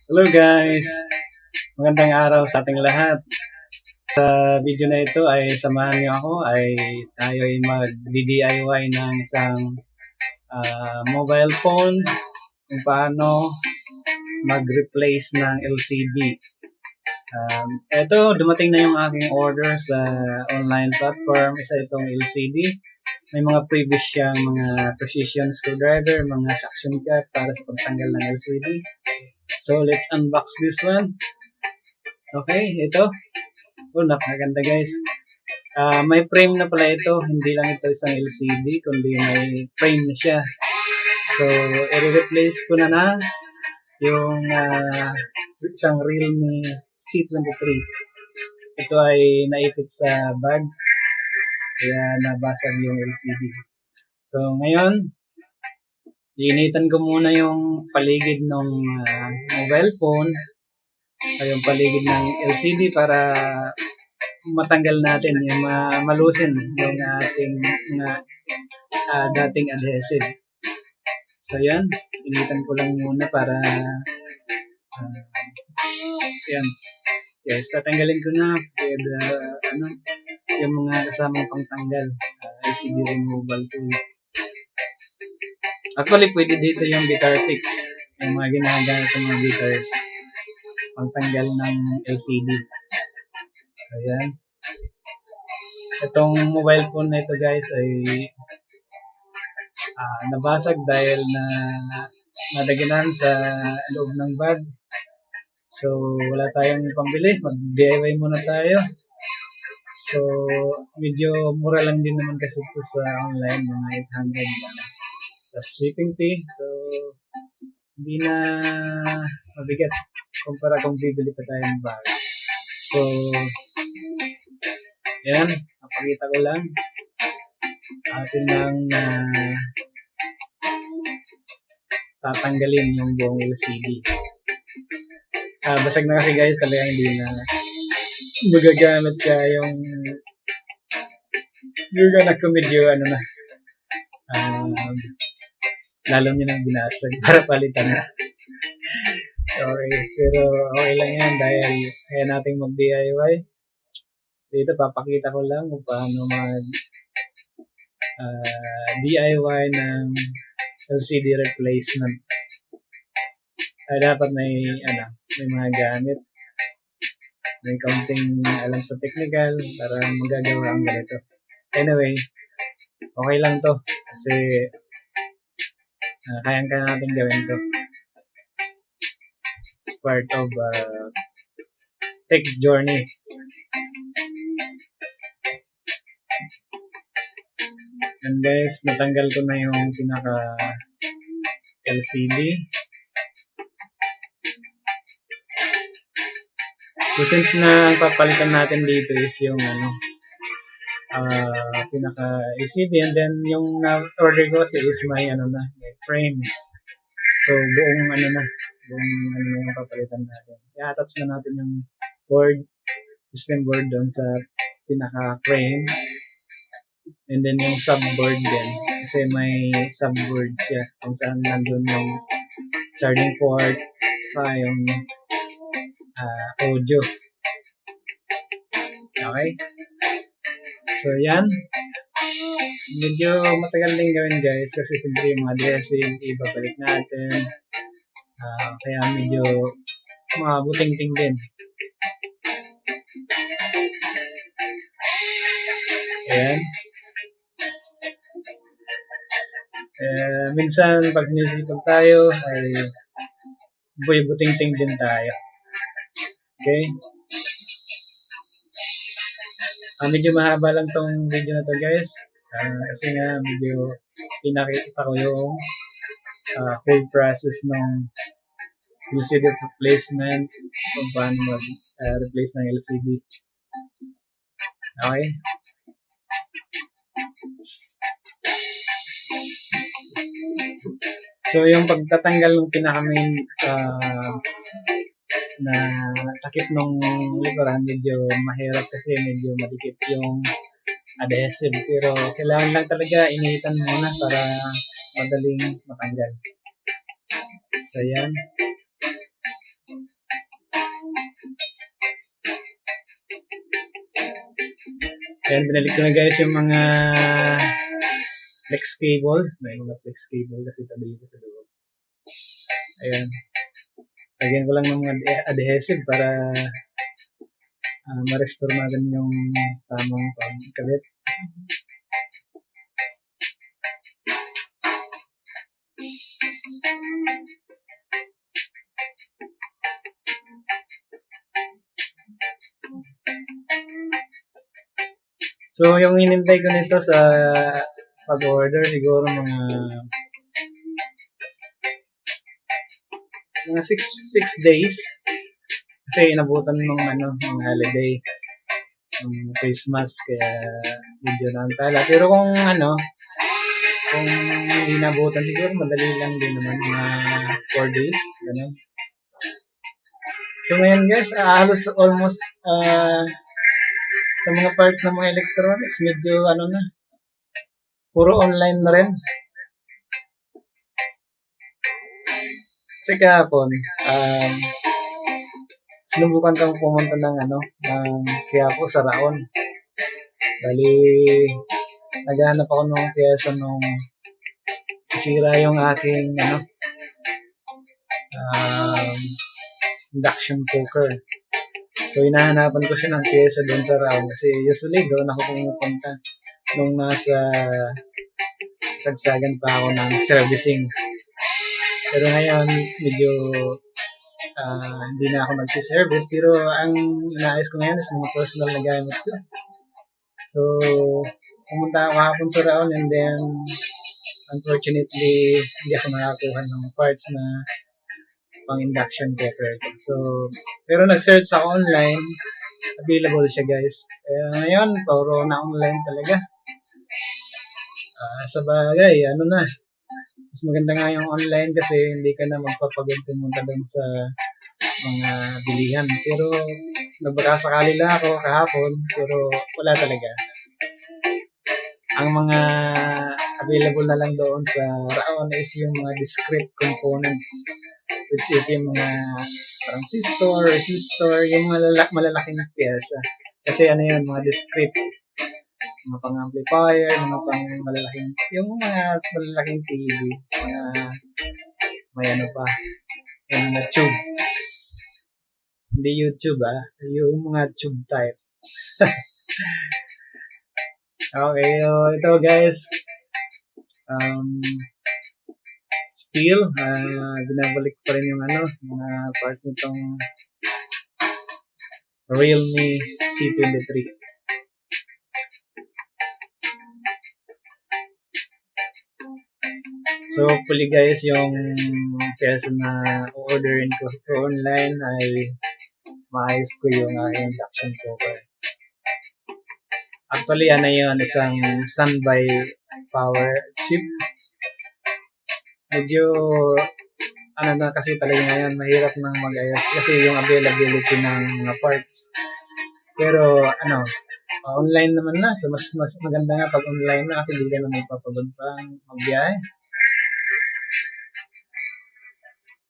Hello guys! Magandang araw sa ating lahat. Sa video na ito ay samahan niyo ako ay tayo ay mag-DIY ng isang mobile phone kung paano mag-replace ng LCD. Ito, dumating na yung aking order sa online platform. Isa itong LCD. May mga previous siyang mga precision screwdriver, mga suction cut para sa pagtanggal ng LCD. So, let's unbox this one. Okay, ito. Oh, napakaganda guys. May frame na pala ito. Hindi lang ito isang LCD, kundi may frame na siya. So, i-replace ko na yung isang Realme C23. Ito ay naipit sa bag. Kaya nabasag yung LCD. So, ngayon, iinitan ko muna yung paligid ng mobile phone ay yung paligid ng LCD para matanggal natin yung malusin yung ating dating adhesive. So yan, initan ko lang muna para yan. Yes, tatanggalin ko na with yung mga kasamang pangtanggal LCD removal tool. Actually, pwede dito yung guitar pick, yung mga ginagamit ng mga guitars pangtanggal ng LCD. Ayan. Itong mobile phone na ito guys ay nabasag dahil na nadaganan sa loob ng bag. So, wala tayong pambili. Mag-DIY muna tayo. So, medyo mura lang din naman kasi ito sa online, mga 800 plus shipping fee. So, hindi na mabigat kumpara kung bibili pa tayo ng bag. So, yan, napakita ko lang. Atin lang tatanggalin yung buong LCD. Basag na kasi guys, talagang hindi na magagamit ka yung gaganap ko medyo lalo nyo nang binasag para palitan na. Okay, pero okay lang yan dahil kaya natin mag-DIY. Dito papakita ko lang kung paano mag DIY ng LCD replacement. Dapat may mga gamit. May kaunting alam sa technical para magagawa ang ganito. Anyway, okay lang to kasi kayang-kaya natin gawin to. It's part of tech journey. And guys, natanggal ko na yung pinaka LCD. So since na papalitan natin dito is yung pinaka LCD, and then yung order ko kasi is may may frame. So buong yung papalitan natin. I-attach na natin yung board, system board doon sa pinaka frame. And then yung subboard din. Kasi may subboard siya kung saan nandun yung charging port sa yung audio. Okay? So yan. Medyo matagal din gawin guys kasi siyempre yung mga dressing ibabalik natin. Kaya medyo mabuting-ting din. Ayan. Minsan pag sinisipag tayo ay buting-ting din tayo. Okay? Medyo mahaba lang tong video na to guys. Kasi nga medyo pinakita ko yung whole process ng LCD replacement kung paano mag-replace ng LCD. Okay? So yung pagtatanggal ng pinaka main na takip ng likuran, medyo mahirap kasi medyo madikit yung adhesive, pero kailangan lang talaga inihitan muna para madaling matanggal. So yan. Ayan, binalik ko na guys yung mga flex cables. May mga flex cable kasi tabi dito sa loob. Ayan. Lagyan ko lang ng mga adhesive para ma-restore natin yung tamang pagkabit. So, yung hinintay ko nito sa pag-order, siguro mga 6 days. Kasi inabutan ng holiday, ng Christmas, kaya medyo naantala. Pero kung inabutan, siguro madali lang din naman, mga 4 days, ganun. So, ngayon guys, halos almost, sa mga parts ng mga electronics, medyo puro online na rin. Kasi kahapon, sinubukan kang pumunta ng Quiapo sa Raon. Bali, naghahanap ako ng pyesa nung nasira yung aking induction cooker. So, hinahanapan ko siya ng pyesa doon sa Raon kasi usually doon ako pumupunta nung nasa sagsagan pa ako ng servicing. Pero ngayon, medyo hindi na ako nagsiservice, pero ang inaayos ko ngayon is mga personal na gamit ko. So, pumunta ako kahapon sa Raon and then unfortunately, hindi ako nakakuha ng parts na pang induction cooker. So, pero nag-search ako online, available siya guys. Kaya ngayon, puro na online talaga. Sa bagay, mas maganda nga yung online kasi hindi ka na magpapagod pumunta doon sa mga bilihan. Pero nagbakasakali lang ako kahapon, pero wala talaga. Ang mga available na lang doon sa Raon is yung mga discrete components, which is yung mga transistor, resistor, yung malalaking pyesa. Kasi mga discrete, mga pang-amplifier, mga pang-malalaking, yung mga malalaking TV, may yung mga tube. Hindi YouTube yung mga tube type. Okay, ito guys, still, binabalik pa rin yung mga parts nitong Realme C23. So, hopefully guys, yung pyesa na orderin ko through online ay maayos ko yung induction cooker. Actually, yun, isang standby power chip. Medyo, kasi talaga ngayon, mahirap nang mag-ayos kasi yung availability ng mga parts. Pero, online naman na. So, mas maganda nga pag online na kasi hindi ka na magpapagod pang magbiyahe.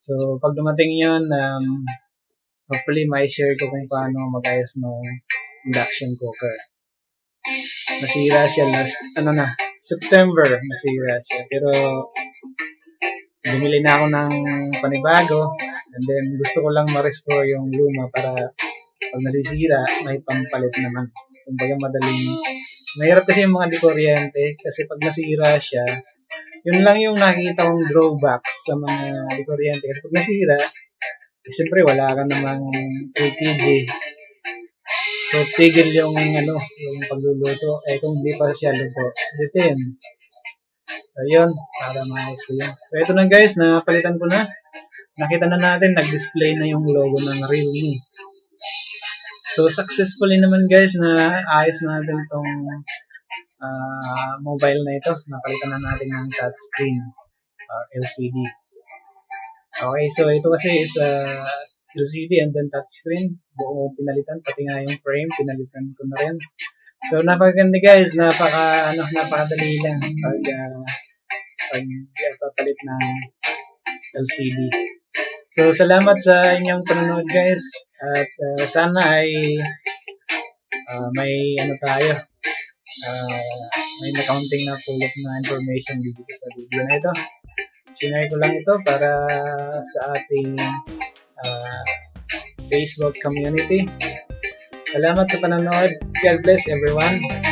So, pag dumating yun, hopefully, may share ko kung paano mag-ayos ng induction cooker. Nasira siya September, nasira siya. Pero, bumili na ako ng panibago and then gusto ko lang ma-restore yung luma para pag nasisira, may pampalit naman. Kumbaga mahirap kasi yung mga di-kuryente kasi pag nasira siya, yun lang yung nakikita kong drawbacks sa mga di-kuryente. Kasi pag nasira, siyempre wala ka namang LPG. So, tigil yung pagluluto. Kung hindi pa siya luto, bitin. Ayun, para maayos ko yun. So, ito na guys, napalitan ko na. Nakita na natin, nag-display na yung logo ng Realme. So, successfully naman guys, na ayos natin itong mobile na ito. Napalitan na natin ng touchscreen or LCD. Okay, so ito kasi is LCD and then touchscreen. Buong pinalitan, pati nga yung frame, pinalitan ko na rin. So, napakaganda guys, napakadali lang pagpapalit ng LCD. So, salamat sa inyong panonood guys at sana ay may ano tayo, may accounting na pulot na information dito sa video na ito. Sinare ko lang ito para sa ating Facebook community. Salamat sa panonood. God bless everyone.